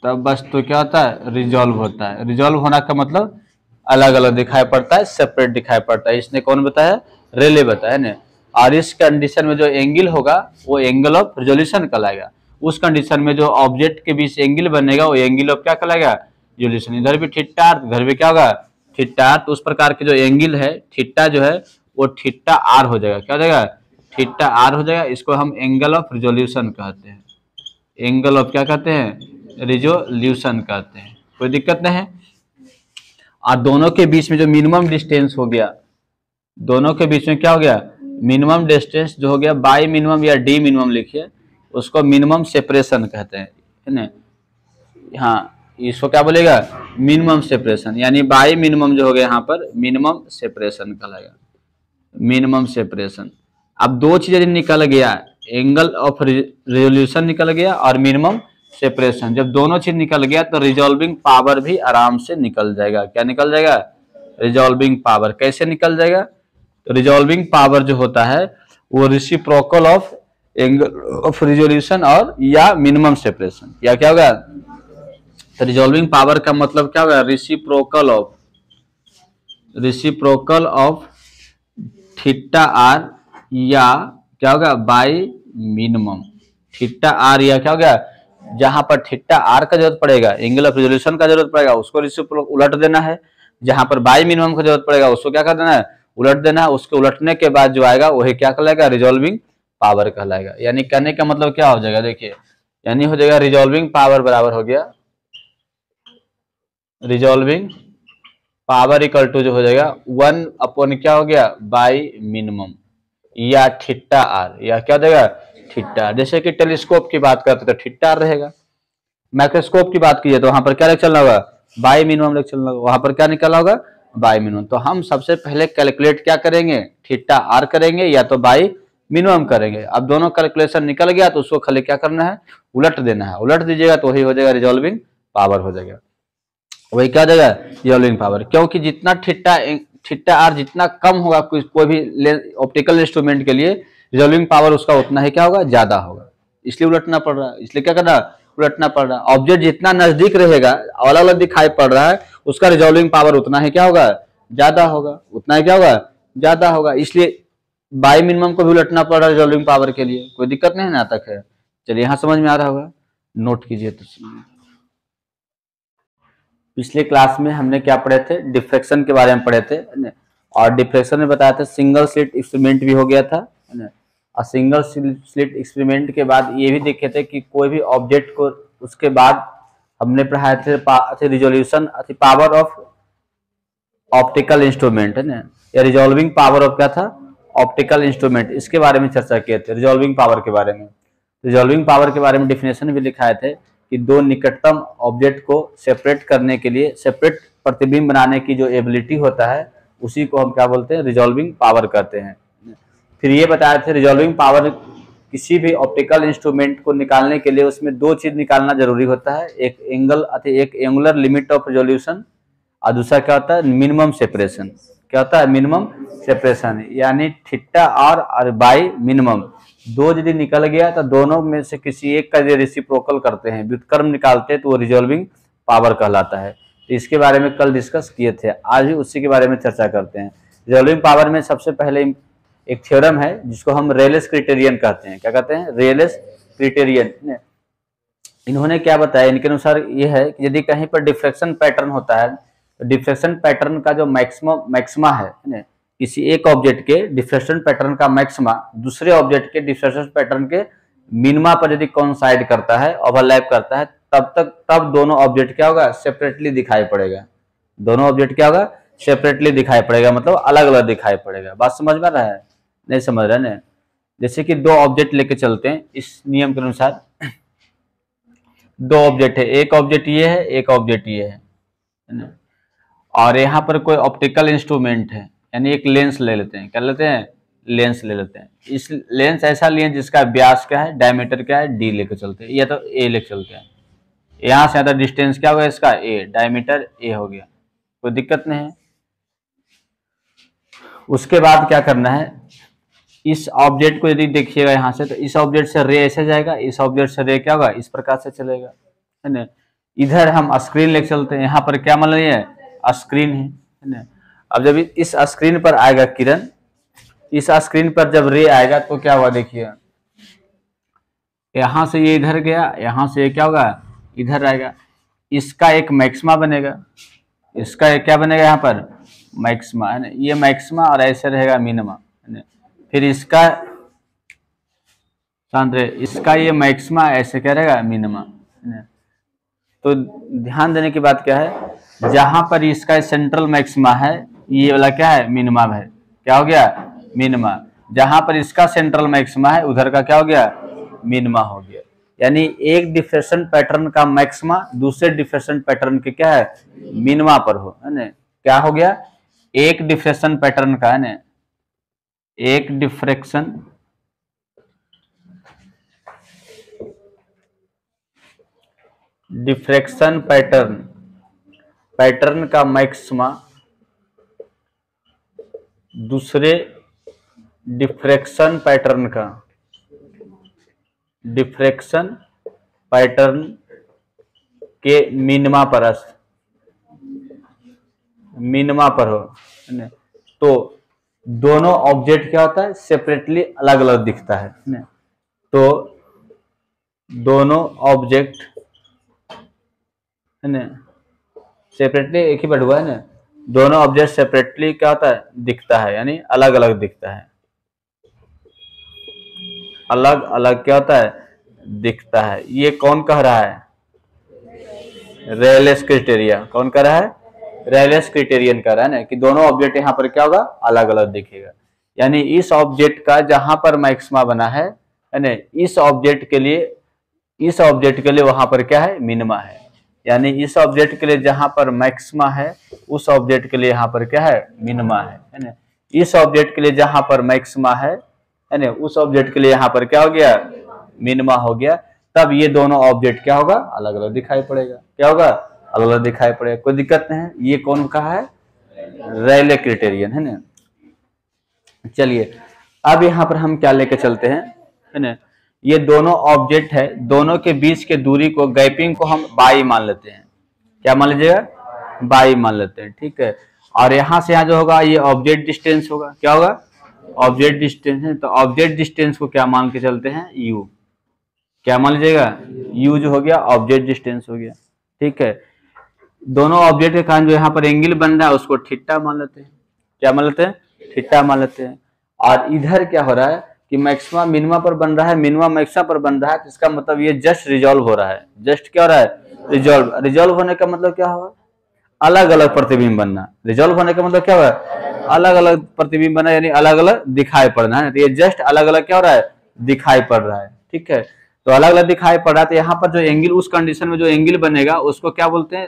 तब वस्तु क्या होता है, रिजॉल्व होता है। रिजॉल्व होना का मतलब अलग अलग दिखाई पड़ता है, सेपरेट दिखाई पड़ता है। इसने कौन बताया, रेले बताया ना। और इस कंडीशन में जो एंगल होगा वो एंगल ऑफ रिजोल्यूशन कहलाएगा। उस कंडीशन में जो ऑब्जेक्ट के बीच एंगल बनेगा वो एंगल ऑफ क्या कहलाएगा, रिजोल्यूशन। इधर भी थीटा, इधर भी क्या होगा, थीटा। तो उस प्रकार के जो एंगल है थीटा जो है वो थीटा आर हो जाएगा, क्या हो जाएगा, थीटा आर हो जाएगा। इसको हम एंगल ऑफ रिजोल्यूशन कहते हैं, एंगल ऑफ क्या कहते हैं, रिजोल्यूशन कहते हैं। कोई दिक्कत नहीं है। और दोनों के बीच में जो मिनिमम डिस्टेंस हो गया, दोनों के बीच में क्या हो गया, मिनिमम डिस्टेंस जो हो गया, बाई मिनिमम या डी मिनिमम लिखिए, उसको मिनिमम सेपरेशन कहते हैं, है ना। हाँ, इसको क्या बोलेगा, मिनिमम सेपरेशन। यानी बाई मिनिमम जो हो गया यहाँ पर मिनिमम सेपरेशन कहलाएगा, मिनिमम सेपरेशन। अब दो चीजें निकल गया, एंगल ऑफ रिजोल्यूशन निकल गया और मिनिमम सेपरेशन। जब दोनों चीज निकल गया तो रिजॉल्विंग पावर भी आराम से निकल जाएगा। क्या निकल जाएगा, रिजॉल्विंग पावर। कैसे निकल जाएगा, तो रिजॉल्विंग पावर जो होता है वो reciprocal of angle of resolution और या मिनिमम सेपरेशन, या क्या होगा। तो रिजॉल्विंग पावर का मतलब क्या होगा, रेसिप्रोकल ऑफ थीटा आर या क्या होगा बाई मिनिमम। थीटा आर या क्या हो गया, जहां पर थीटा आर का जरूरत पड़ेगा, एंगल ऑफ रिजोल्यूशन का जरूरत पड़ेगा, उसको रेसिप्रोकल उलट देना है। जहां पर बाई मिनिमम का जरूरत पड़ेगा उसको क्या कर देना है, उलट देना है। उसके उलटने के बाद जो आएगा वही क्या कहलाएगा, रिजॉल्विंग पावर कहलाएगा। यानी कहने का मतलब क्या हो जाएगा, देखिए यानी हो जाएगा रिजॉल्विंग पावर बराबर हो गया, रिजॉल्विंग पावर इक्वल टू जो हो जाएगा 1 अपॉन क्या हो गया बाई मिनिमम या थीटा आर, या क्या देगा थीटा। जैसे कि टेलीस्कोप की बात करते तो थीटा आर रहेगा, माइक्रोस्कोप की बात कीजिए तो वहां पर क्या लेकर चलना होगा, बाई मिनिमम लेकर चलना होगा, वहां पर क्या निकला होगा बाई मिनिमम। तो हम सबसे पहले कैलकुलेट क्या करेंगे, थीटा आर करेंगे या तो बाई मिनिमम करेंगे। अब दोनों कैलकुलेशन निकल गया तो उसको खाली क्या करना है, उलट देना है। उलट दीजिएगा तो वही हो जाएगा रिजॉल्विंग पावर हो जाएगा, वही क्या हो जाएगा रिजॉल्विंग पावर। क्योंकि जितना थीटा आर जितना कम होगा कोई भी ऑप्टिकल इंस्ट्रूमेंट के लिए, रिजॉल्विंग पावर उसका उतना ही क्या होगा, ज्यादा होगा। इसलिए उलटना पड़ रहा है, इसलिए क्या करना, उलटना पड़ रहा है। ऑब्जेक्ट जितना नजदीक रहेगा, अलग अलग दिखाई पड़ रहा है, उसका रिजॉल्विंग पावर उतना ही क्या होगा, ज्यादा होगा, उतना ही क्या होगा, ज्यादा होगा। इसलिए बाई मिनिमम को भी उलटना पड़ रहा है रिजॉल्विंग पावर के लिए। कोई दिक्कत नहीं है ना तक है। चलिए यहाँ समझ में आ रहा होगा, नोट कीजिए। तो पिछले क्लास में हमने क्या पढ़े थे, डिफ्रैक्शन के बारे में पढ़े थे, और डिफ्रैक्शन में बताया था सिंगल स्लिट एक्सपेरिमेंट भी हो गया था। और सिंगल स्लिट एक्सपेरिमेंट के बाद ये भी देखे थे कि कोई भी ऑब्जेक्ट को, उसके बाद हमने पढ़ाए थे resolution power of optical instrument, है ना, या रिजॉल्विंग पावर ऑफ क्या था, ऑप्टिकल इंस्ट्रूमेंट। इसके बारे में चर्चा किए थे, रिजॉल्विंग पावर के बारे में। रिजॉल्विंग पावर के बारे में डिफिनेशन भी लिखाए थे कि दो निकटतम ऑब्जेक्ट को सेपरेट करने के लिए, सेपरेट प्रतिबिंब बनाने की जो एबिलिटी होता है, उसी को हम क्या बोलते हैं, रिजॉल्विंग पावर कहते हैं। फिर ये बताए थे रिजॉल्विंग पावर किसी भी ऑप्टिकल इंस्ट्रूमेंट को निकालने के लिए उसमें दो चीज निकालना जरूरी होता है, एक एंगुलर लिमिट ऑफ रिजोल्यूशन, और दूसरा क्या होता है, मिनिमम सेपरेशन। क्या होता है, मिनिमम सेपरेशन, यानी थीटा आर और बाई मिनिमम दो यदि निकल गया तो दोनों में से किसी एक का यदि रेसिप्रोकल करते हैं, व्युत्क्रम निकालते हैं, तो वो रिजॉल्विंग पावर कहलाता है। तो इसके बारे में कल डिस्कस किए थे, आज भी उसी के बारे में चर्चा करते हैं। रिजॉल्विंग पावर में सबसे पहले एक थ्योरम है जिसको हम रेलेस क्राइटेरियन कहते हैं। क्या कहते हैं, रेलेस क्राइटेरियन। इन्होंने क्या बताया, इनके अनुसार ये है कि यदि कहीं पर डिफ्रैक्शन पैटर्न होता है, तो डिफ्रैक्शन पैटर्न का जो मैक्सिमा है, किसी एक ऑब्जेक्ट के डिफ्रैक्शन पैटर्न का मैक्सिमा दूसरे ऑब्जेक्ट के डिफ्रैक्शन पैटर्न के मिनिमा पर यदि कोइंसाइड करता है, ओवरलैप करता है, तब दोनों ऑब्जेक्ट क्या होगा, सेपरेटली दिखाई पड़ेगा। दोनों ऑब्जेक्ट क्या होगा, सेपरेटली दिखाई पड़ेगा, मतलब अलग अलग दिखाई पड़ेगा। बात समझ में आ रहा है, नहीं समझ रहा है ना। जैसे कि दो ऑब्जेक्ट लेके चलते हैं इस नियम के अनुसार, दो ऑब्जेक्ट है, एक ऑब्जेक्ट ये है, एक ऑब्जेक्ट ये है ना, और यहाँ पर कोई ऑप्टिकल इंस्ट्रूमेंट है, यानी एक लेंस ले लेते हैं। क्या लेते हैं, लेंस ले लेते हैं। इस लेंस ऐसा लेंस जिसका व्यास क्या है, डायमीटर क्या है, डी लेके चलते हैं, या तो ए लेके चलते हैं। यहाँ से ज्यादा डिस्टेंस क्या होगा इसका, ए, डायमीटर ए हो गया, कोई दिक्कत नहीं है। उसके बाद क्या करना है, इस ऑब्जेक्ट को यदि देखिएगा यहाँ से, तो इस ऑब्जेक्ट से रे ऐसे जाएगा, इस ऑब्जेक्ट से रे क्या होगा, इस प्रकार से चलेगा, है ना। इधर हम स्क्रीन लेके चलते हैं, यहाँ पर क्या मान लीजिए स्क्रीन है ना। अब जब इस स्क्रीन पर आएगा किरण, इस स्क्रीन पर जब रे आएगा तो क्या हुआ, देखिए यहां से ये इधर गया, यहां से ये क्या होगा, इधर आएगा। इसका एक मैक्सिमा बनेगा, इसका एक क्या बनेगा, यहाँ पर मैक्सिमा, है ना, ये मैक्सिमा, और ऐसे रहेगा मिनिमा, है ना। फिर इसका शांत रहे, इसका ये मैक्सिमा ऐसे क्या रहेगा, मिनिमा, है ना। तो ध्यान देने की बात क्या है, जहां पर इसका सेंट्रल मैक्सिमा है, ये वाला क्या है, मिनिमा है। क्या हो गया, मिनिमा। जहां पर इसका सेंट्रल मैक्सिमा है, उधर का क्या हो गया, मिनिमा हो गया। यानी एक डिफ्रैक्शन पैटर्न का मैक्सिमा दूसरे डिफ्रैक्शन पैटर्न के क्या है, मिनिमा पर हो, है ना। क्या हो गया, एक डिफ्रैक्शन पैटर्न का, है ना, एक डिफ्रैक्शन पैटर्न का मैक्सिमा दूसरे डिफ्रैक्शन पैटर्न के मिनिमा पर हो, है ना। तो दोनों ऑब्जेक्ट क्या होता है, सेपरेटली अलग अलग दिखता है ना। तो दोनों ऑब्जेक्ट है ना, सेपरेटली एक ही वर्ड हुआ है ना, दोनों ऑब्जेक्ट सेपरेटली क्या होता है, दिखता है, यानी अलग अलग दिखता है, अलग अलग क्या होता है, दिखता है। ये कौन कह रहा है, रेलेस क्राइटेरिया। कौन कह रहा है, रेलेस क्राइटेरियन कह रहा है ना, कि दोनों ऑब्जेक्ट यहाँ पर क्या होगा, अलग अलग दिखेगा। यानी इस ऑब्जेक्ट का जहां पर मैक्सिमा बना है ना, इस ऑब्जेक्ट के लिए, इस ऑब्जेक्ट के लिए वहां पर क्या है, मिनिमा है। यानी इस ऑब्जेक्ट के लिए जहां पर मैक्सिमा है, उस ऑब्जेक्ट के लिए यहाँ पर क्या है, मिनिमा है ना। इस ऑब्जेक्ट के लिए जहां पर मैक्सिमा है ना, उस ऑब्जेक्ट के लिए यहाँ पर क्या हो गया, मिनिमा हो गया। तब ये दोनों ऑब्जेक्ट क्या होगा, अलग अलग दिखाई पड़ेगा। क्या होगा, अलग अलग दिखाई पड़ेगा, कोई दिक्कत नहीं है। ये कौन कहा है, रेले क्राइटेरियन है ना। चलिए अब यहाँ पर हम क्या लेके चलते हैं, है ना, ये दोनों ऑब्जेक्ट है, दोनों के बीच के दूरी को, गैपिंग को हम बाई मान लेते हैं। क्या मान लीजिएगा, बाई मान लेते हैं, ठीक है। और यहाँ से यहाँ जो होगा ये ऑब्जेक्ट डिस्टेंस होगा। क्या होगा, ऑब्जेक्ट डिस्टेंस है, तो ऑब्जेक्ट डिस्टेंस को क्या मान के चलते हैं, यू। क्या मान लीजिएगा, यू जो हो गया ऑब्जेक्ट डिस्टेंस हो गया, ठीक है। दोनों ऑब्जेक्ट के कारण जो यहाँ पर एंगल बन रहा है उसको थीटा मान लेते हैं। क्या मान लेते हैं, थीटा मान लेते हैं। और इधर क्या हो रहा है कि मैक्सिमा मिनिमा पर बन रहा है, मिनिमा मैक्सिमा पर बन रहा है, तो इसका मतलब ये जस्ट रिजॉल्व हो रहा है। जस्ट क्या हो रहा है, रिजॉल्व। रिजॉल्व होने का मतलब क्या होगा, अलग अलग प्रतिबिंब बनना। रिजॉल्व होने का मतलब क्या हुआ, अलग अलग प्रतिबिंब बना, यानी अलग अलग दिखाई पड़ना है। तो ये जस्ट अलग अलग क्या हो रहा है, दिखाई पड़ रहा है, ठीक है। तो अलग अलग दिखाई पड़ रहा है, तो यहाँ पर जो एंगल, उस कंडीशन में जो एंगल बनेगा उसको क्या बोलते हैं,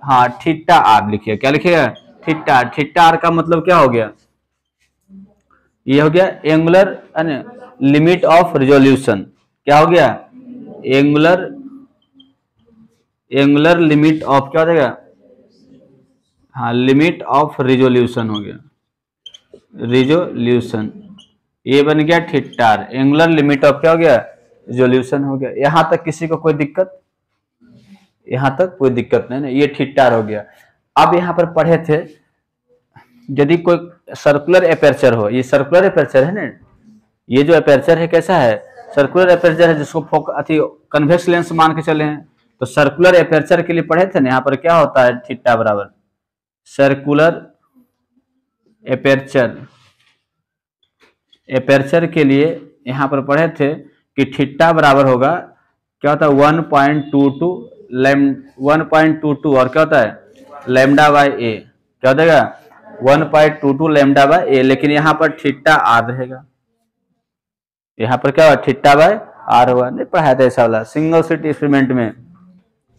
हाँ थीटा आर लिखिए। क्या लिखिएगा, थीटा। थीटा आर का मतलब क्या हो गया, ये हो गया एंगुलर लिमिट ऑफ रिजोल्यूशन। क्या हो गया, एंगुलर, एंगुलर लिमिट ऑफ क्या हो जाएगा, हाँ लिमिट ऑफ रिजोल्यूशन हो गया, रिजोल्यूशन। ये बन गया थीटा, एंगुलर लिमिट ऑफ क्या हो गया, रिजोल्यूशन हो गया। यहां तक किसी को कोई दिक्कत, यहां तक कोई दिक्कत नहीं ना, ये थीटा हो गया। अब यहां पर पढ़े थे, यदि कोई सर्कुलर एपर्चर हो, ये सर्कुलर एपर्चर है ना, ये जो एपर्चर है कैसा है, सर्कुलर एपर्चर है, जिसको कन्वेक्स लेंस मान के चले हैं। तो सर्कुलर एपर्चर के लिए पढ़े थे ना, यहाँ पर क्या होता है, थीटा बराबर सर्कुलर एपर्चर। एपर्चर के लिए यहाँ पर पढ़े थे कि थीटा बराबर होगा, क्या होता है, 1.22 लैम 1.22 और क्या होता है, लैम्डा बाई ए। क्या हो जाएगा, 1.22 लैम्डा बाई ए। लेकिन यहाँ पर थीटा आर रहेगा, यहाँ पर क्या होगा, थीटा बाई आर होगा। नहीं पढ़ाया था ऐसा वाला सिंगल स्लिट एक्सपेरिमेंट में,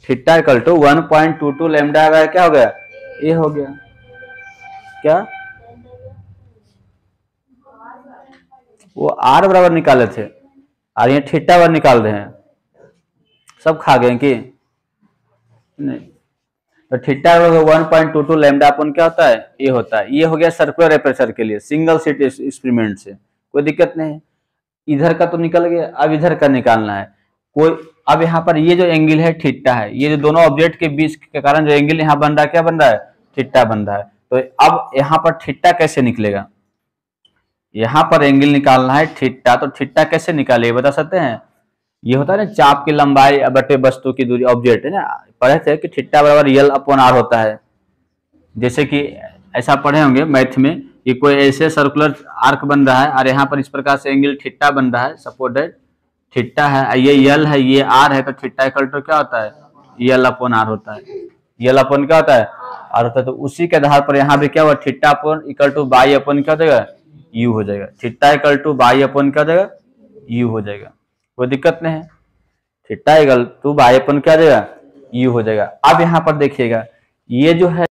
theta equal to 1.22 lambda by क्या हो गया, ए हो गया। क्या, वो आर बराबर निकाले थे और ये थीटा बराबर निकाल रहे हैं, सब खा गए कि नहीं। तो थीटा 1.22 लैम्डा अपन क्या होता है, ये होता है। ये हो गया सर्कुलर एपर्चर के लिए सिंगल स्लिट एक्सपेरिमेंट से, कोई दिक्कत नहीं है। इधर का तो निकल गया, अब इधर का निकालना है कोई। अब यहाँ पर ये जो एंगल है थीटा है, ये जो दोनों ऑब्जेक्ट के बीच के कारण जो एंगल यहाँ बन रहा है, क्या बन रहा है, थीटा बन रहा है। तो अब यहाँ पर थीटा कैसे निकलेगा, यहाँ पर एंगल निकालना है थीटा, तो थीटा कैसे निकाले बता सकते हैं। ये होता है ना चाप की लंबाई बटे वस्तु की दूरी, ऑब्जेक्ट है ना, पढ़े थे कि थीटा बराबर यल अपॉन आर होता है। जैसे कि ऐसा पढ़े होंगे मैथ में कि कोई ऐसे सर्कुलर आर्क बन रहा है और यहाँ पर इस प्रकार से एंगल थीटा बन रहा है, सपोज दैट थीटा है, ये यल है, ये आर है, तो थीटा इक्वल टू क्या होता है, यल अपॉन आर होता है। यल अपॉन क्या होता है, आर होता है। तो उसी के आधार पर यहाँ पे क्या हुआ, theta upon equal two by upon क्या हो जाएगा, यू हो जाएगा। Theta equal two by upon क्या हो जाएगा, यू हो जाएगा, कोई दिक्कत नहीं है। Theta equal two by upon क्या हो जाएगा, यू हो जाएगा। अब यहाँ पर देखिएगा, ये जो है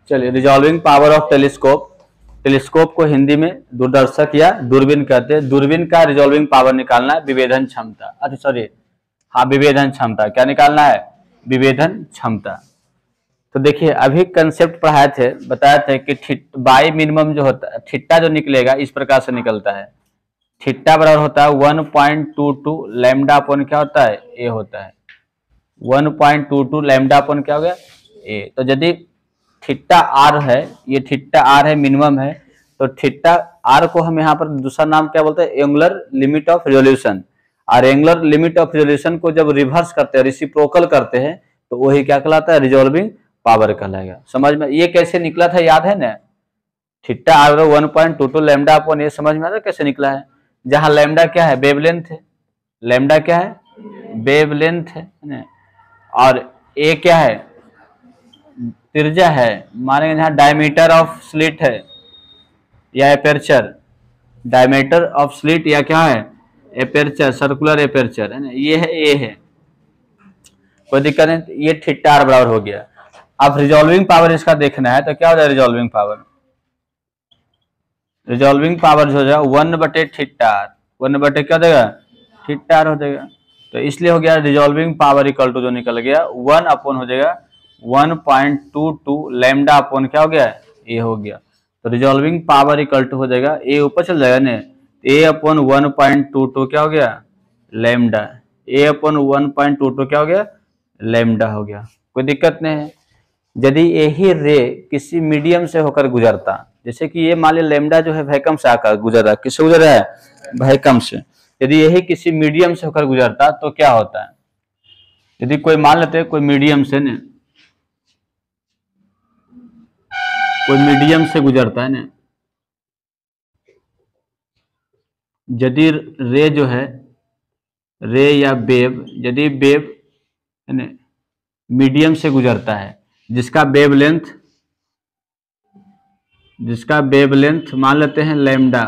चलिए, resolving power of telescope. Telescope को हिंदी में दूरदर्शक या दूरबीन कहते हैं। दूरबीन का रिजॉल्विंग पावर निकालना है विभेदन क्षमता, अच्छा सॉरी, हाँ विभेदन क्षमता। क्या निकालना है? विभेदन क्षमता। तो देखिए अभी कंसेप्ट पढ़ाए थे, बताए थे कि बाई मिनिमम जो होता है, थीटा जो निकलेगा इस प्रकार से निकलता है। थीटा बराबर होता है 1.22 लैम्डा अपॉन क्या होता है? ए होता है। 1.22 लैम्डा अपॉन क्या हो गया? ए। तो यदि थीटा आर है, ये थीटा आर है, मिनिमम है, तो थीटा आर को हम यहाँ पर दूसरा नाम क्या बोलते हैं? Angular limit of resolution. और एंगुलर लिमिट ऑफ रिजोल्यूशन को जब रिवर्स करते हैं, रेसिप्रोकल करते हैं, तो वही क्या कहलाता है? रिजॉल्विंग पावर कहलाएगा। समझ में ये कैसे निकला था याद है ना? थीटा आर 1.22 लैम्डा अपॉन ए, समझ में आता है कैसे निकला है? जहां लैम्डा क्या है? वेवलेंथ है। लैम्डा क्या है? वेवलेंथ है ना? और ए क्या है? त्रिज्या है। मानेंगे यहाँ डायमीटर ऑफ स्लिट है या एपर्चर, डायमीटर ऑफ स्लिट या क्या है? एपर्चर, सर्कुलर एपर्चर है ना, ये है, ए है, कोई दिक्कत नहीं। ये थीटा आर बराबर हो गया। अब रिजॉल्विंग पावर इसका देखना है, तो क्या हो जाएगा रिजॉल्विंग पावर? रिजॉल्विंग पावर जो हो जाएगा 1/थीटा आर, 1/ क्या देगा? थीटा आर हो जाएगा। तो इसलिए हो गया रिजॉल्विंग पावर इक्वल टू जो निकल गया 1 अपॉन हो जाएगा 1.22 लैम्डा अपॉन क्या हो गया? ए हो गया। तो रिजॉल्विंग पावर इक्वल टू हो जाएगा, ए ऊपर चल जाएगा ना, ए अपॉन 1.22 क्या हो गया? लैम्डा। ए अपॉन 1.22 क्या हो गया? लैम्डा हो गया। कोई दिक्कत नहीं है। यदि यही रे किसी मीडियम से होकर गुजरता, जैसे कि ये मान लीजिए लैम्डा जो है वैक्यूम से आकर गुजर रहा है, किससे गुजर रहा है? वैक्यूम से। यदि यही किसी मीडियम से होकर गुजरता तो क्या होता है? यदि कोई मान लेते हैं कोई मीडियम से ने, कोई मीडियम से गुजरता है ना, यदि रे जो है, रे या वेव, यदि वेव है ना मीडियम से गुजरता है, जिसका वेवलेंथ मान लेते हैं लैम्डा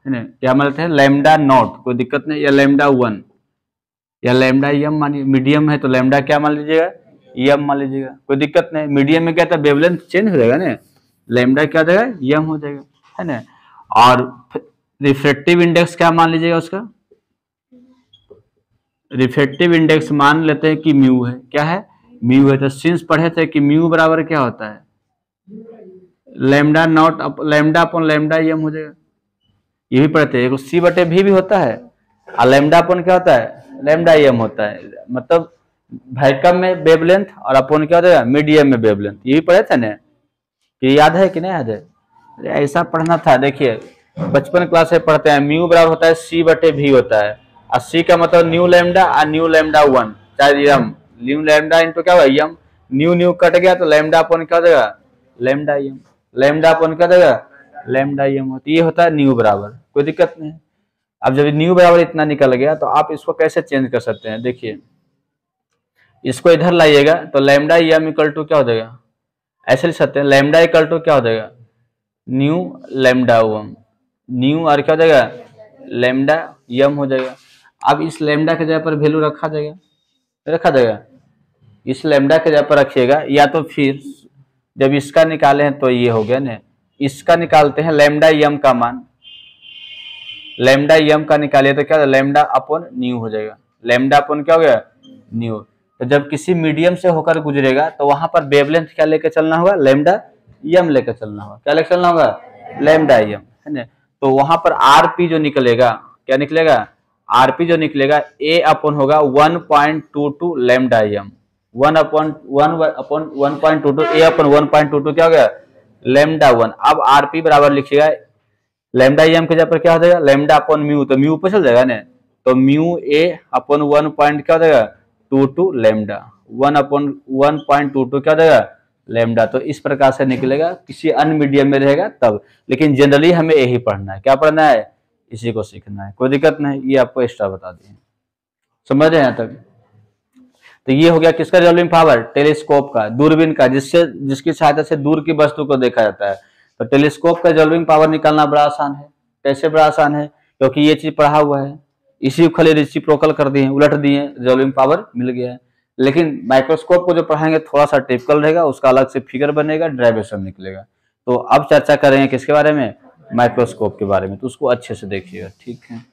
है ना, क्या मान लेते हैं? लैम्डा नॉट, कोई दिक्कत नहीं, या लैम्डा 1 या लैम्डा एम मानिए। मीडियम है तो लैम्डा क्या मान लीजिएगा? एम मान लीजिएगा, कोई दिक्कत नहीं। मीडियम में क्या था? वेवलेंथ चेंज हो जाएगा ना, लैम्डा क्या हो जाएगा? एम हो जाएगा, है ना। और रिफ्रैक्टिव इंडेक्स क्या मान लीजिएगा उसका? रिफ्रैक्टिव इंडेक्स मान लेते हैं कि म्यू है। क्या है? म्यू है। तो सिंस पढ़े थे कि म्यू बराबर क्या होता है? Lambda naught lambda upon lambda M हो जाएगा। ये भी पढ़ते हैं, सी बटे भी होता है, और लैम्डा अपॉन क्या होता है? लैम्डा एम होता है। मतलब वैक्यूम में वेवलेंथ और अपॉन क्या हो जाएगा? मीडियम में वेवलेंथ। ये भी पढ़े थे ना? ये याद है कि नहीं याद है? ऐसा पढ़ना था। देखिए बचपन क्लास से पढ़ते हैं, म्यू बराबर होता है सी बटे भी होता है, और सी का मतलब न्यू लैम्डा और न्यू लैम्डा 1 चाहे एम, न्यू लैम्डा इंटू क्या हुआ? एम। न्यू न्यू कट गया तो लैम्डा अपॉन क्या हो जाएगा? Lambda M. लैम्डा अपॉन क्या देगा? लैम्डा एम होता है। ये होता है न्यू बराबर, कोई दिक्कत नहीं। अब जब न्यू बराबर इतना निकल गया तो आप इसको कैसे चेंज कर सकते हैं? देखिए इसको इधर लाइएगा तो लैम्डा एम इक्वल टू क्या हो जाएगा? ऐसे लिख सकते हैं, लैम्डा इक्वल टू क्या हो जाएगा? न्यू लैम्डा 1, न्यू और क्या हो जाएगा? लैम्डा एम हो जाएगा। अब इस लैम्डा के जगह पर वैल्यू रखा जाएगा, इस लैम्डा के जगह पर रखिएगा, या तो फिर जब इसका निकाले हैं तो ये हो गया ना, इसका निकालते हैं लैम्डा एम का मान, लैम्डा एम का निकालिए तो क्या? लैम्डा अपॉन न्यू हो जाएगा। लैम्डा अपॉन क्या हो गया? न्यू। तो जब किसी मीडियम से होकर गुजरेगा तो वहां पर वेवलेंथ क्या लेकर चलना होगा? लैम्डा एम लेकर चलना होगा। क्या लेकर चलना होगा? लैम्डा एम, है ना। तो वहां पर आरपी जो निकलेगा, क्या निकलेगा? आरपी जो निकलेगा ए अपॉन होगा 1.22 लैम्डा एम, 1/1.22 ए अपॉन 1.22 क्या हो गया? लैम्डा 1। अब आरपी बराबर लिखिएगा, लैम्डा एम के जगह पर क्या हो जाएगा? लैम्डा अपॉन म्यू, तो म्यू ऊपर चल जाएगा ना, तो म्यू ए अपॉन 1 पॉइंट क्या हो जाएगा? 22 लैम्डा, 1/1.22 क्या हो जाएगा? लैम्डा। तो इस प्रकार से निकलेगा, किसी अन्य मीडियम में रहेगा तब, लेकिन जनरली हमें यही पढ़ना है। क्या पढ़ना है? इसी को सीखना है, कोई दिक्कत नहीं। ये आपको एक्स्ट्रा बता दिए, समझ रहे हैं यहाँ तक? तो ये हो गया किसका रिजॉल्विंग पावर? टेलीस्कोप का, दूरबीन का, जिसकी सहायता से दूर की वस्तु को देखा जाता है। तो टेलीस्कोप का रिजॉल्विंग पावर निकालना बड़ा आसान है। कैसे बड़ा आसान है? क्योंकि ये चीज पढ़ा हुआ है, इसी को खाली रेसिप्रोकल कर दिए, उलट दिए, रिजॉल्विंग पावर मिल गया है। लेकिन माइक्रोस्कोप को जो पढ़ाएंगे थोड़ा सा टिपिकल रहेगा, उसका अलग से फिगर बनेगा, डेरिवेशन निकलेगा। तो अब चर्चा करेंगे किसके बारे में, माइक्रोस्कोप के बारे में, तो उसको अच्छे से देखिएगा, ठीक है।